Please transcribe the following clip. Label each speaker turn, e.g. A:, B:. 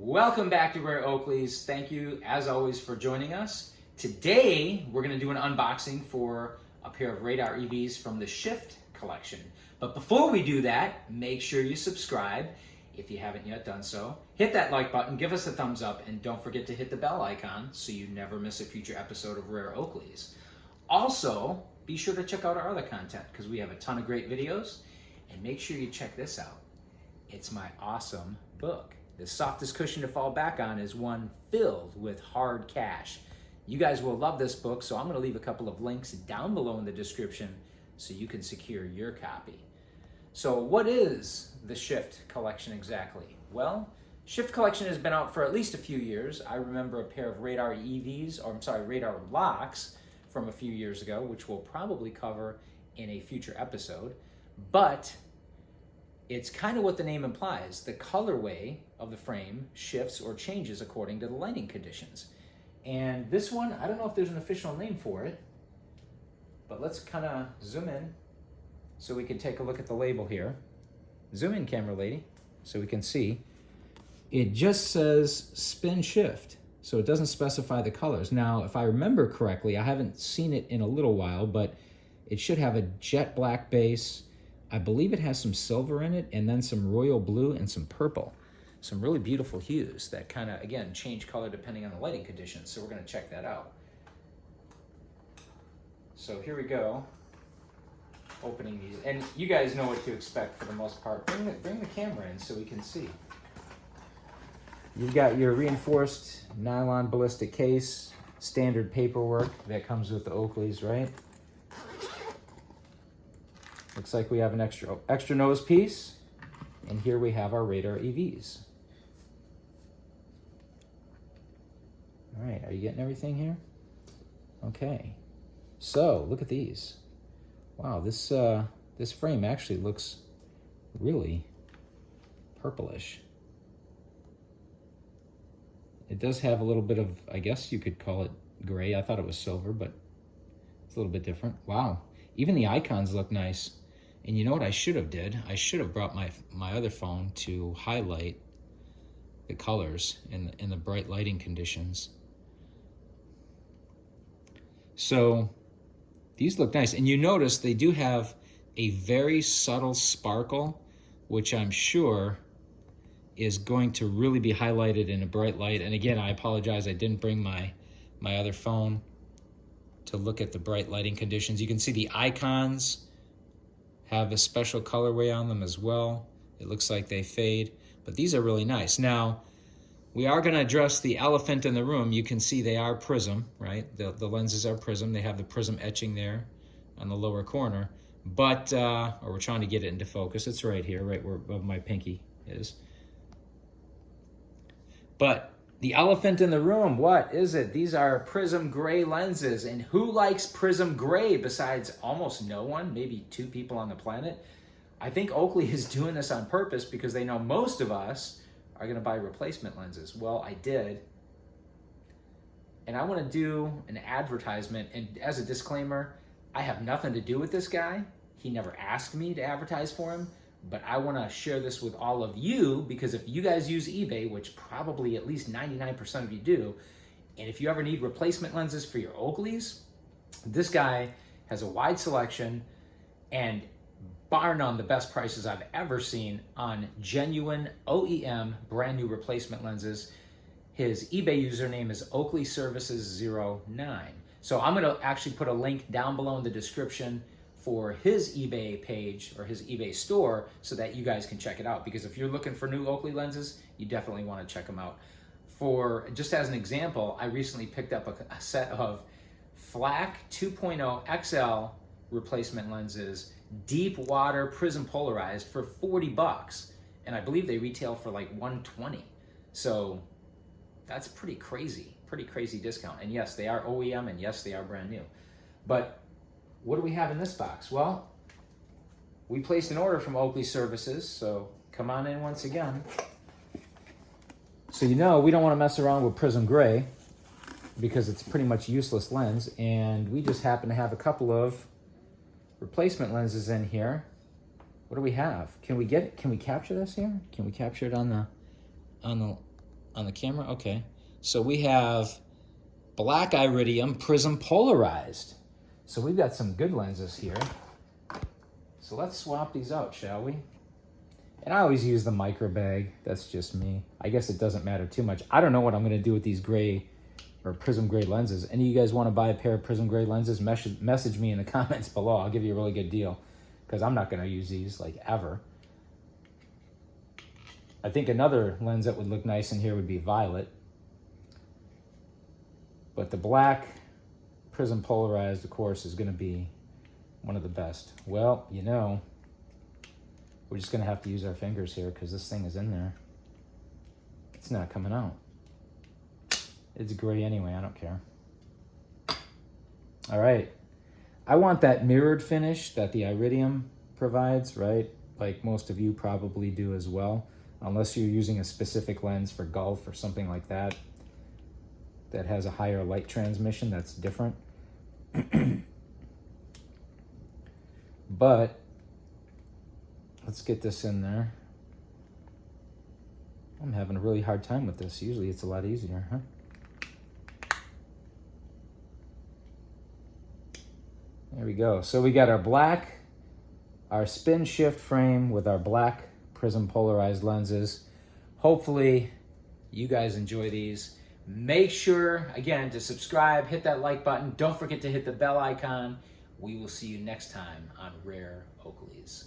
A: Welcome back to Rare Oakleys. Thank you, as always, for joining us. Today, we're going to do an unboxing for a pair of radar EVs from the Shift collection. But before we do that, make sure you subscribe if you haven't yet done so. Hit that like button, give us a thumbs up, and don't forget to hit the bell icon so you never miss a future episode of Rare Oakleys. Also, be sure to check out our other content because we have a ton of great videos. And make sure you check this out. It's my awesome book. The softest cushion to fall back on is one filled with hard cash. You guys will love this book, so I'm going to leave a couple of links down below in the description so you can secure your copy. So what is the Shift collection exactly? Well, Shift collection has been out for at least a few years. I remember a pair of radar radar locks from a few years ago, which we'll probably cover in a future episode. But it's kind of what the name implies. The colorway of the frame shifts or changes according to the lighting conditions. And this one, I don't know if there's an official name for it, but let's kind of zoom in so we can take a look at the label here. Zoom in, camera lady, so we can see. It just says spin shift, so it doesn't specify the colors. Now, if I remember correctly, I haven't seen it in a little while, but it should have a jet black base. I believe it has some silver in it, and then some royal blue and some purple. Some really beautiful hues that kind of, again, change color depending on the lighting conditions. So we're going to check that out. So here we go, opening these. And you guys know what to expect for the most part. Bring the camera in so we can see. You've got your reinforced nylon ballistic case, standard paperwork that comes with the Oakleys, right? Looks like we have an extra nose piece, and here we have our radar EVs. All right, are you getting everything here? Okay, so look at these. Wow, this frame actually looks really purplish. It does have a little bit of, I guess you could call it gray. I thought it was silver, but it's a little bit different. Wow, even the icons look nice. And you know what I should have did? I should have brought my other phone to highlight the colors in the bright lighting conditions. So these look nice. And you notice they do have a very subtle sparkle, which I'm sure is going to really be highlighted in a bright light. And again, I apologize, I didn't bring my other phone to look at the bright lighting conditions. You can see the icons have a special colorway on them as well. It looks like they fade, but these are really nice. Now, we are gonna address the elephant in the room. You can see they are prism, right? The lenses are prism. They have the prism etching there on the lower corner, but, or we're trying to get it into focus. It's right here, right where my pinky is. But the elephant in the room, what is it? These are prism gray lenses. And who likes prism gray besides almost no one, maybe 2 people on the planet? I think Oakley is doing this on purpose because they know most of us are gonna buy replacement lenses. Well, I did. And I wanna do an advertisement. And as a disclaimer, I have nothing to do with this guy. He never asked me to advertise for him. But I want to share this with all of you because if you guys use eBay, which probably at least 99% of you do, and if you ever need replacement lenses for your Oakleys, this guy has a wide selection and bar none the best prices I've ever seen on genuine OEM brand new replacement lenses. His eBay username is OakleyServices09. So I'm going to actually put a link down below in the description for his eBay page or his eBay store so that you guys can check it out. Because if you're looking for new Oakley lenses, you definitely want to check them out. For just as an example, I recently picked up a set of Flack 2.0 XL replacement lenses, deep water prism polarized for 40 bucks. And I believe they retail for like 120. So that's pretty crazy discount. And yes, they are OEM and yes, they are brand new. But what do we have in this box? Well, we placed an order from Oakley Services, so come on in once again. So you know we don't want to mess around with Prism Gray because it's pretty much useless lens, and we just happen to have a couple of replacement lenses in here. What do we have? Can we capture this here? Can we capture it on on the camera? Okay. So we have black iridium prism polarized. So we've got some good lenses here. So let's swap these out, shall we? And I always use the micro bag. That's just me. I guess it doesn't matter too much. I don't know what I'm gonna do with these gray or prism gray lenses. Any of you guys wanna buy a pair of prism gray lenses, message me in the comments below. I'll give you a really good deal because I'm not gonna use these like ever. I think another lens that would look nice in here would be violet. But the black prism polarized, of course, is gonna be one of the best. Well, you know, we're just gonna have to use our fingers here because this thing is in there. It's not coming out. It's gray anyway, I don't care. All right, I want that mirrored finish that the iridium provides, right? Like most of you probably do as well, unless you're using a specific lens for golf or something like that, that has a higher light transmission, that's different. But let's get this in there. I'm having a really hard time with this. Usually it's a lot easier, huh? There we go. So we got our black, our spin shift frame with our black prism polarized lenses. Hopefully you guys enjoy these. Make sure, again, to subscribe, hit that like button. Don't forget to hit the bell icon. We will see you next time on Rare Oakleys.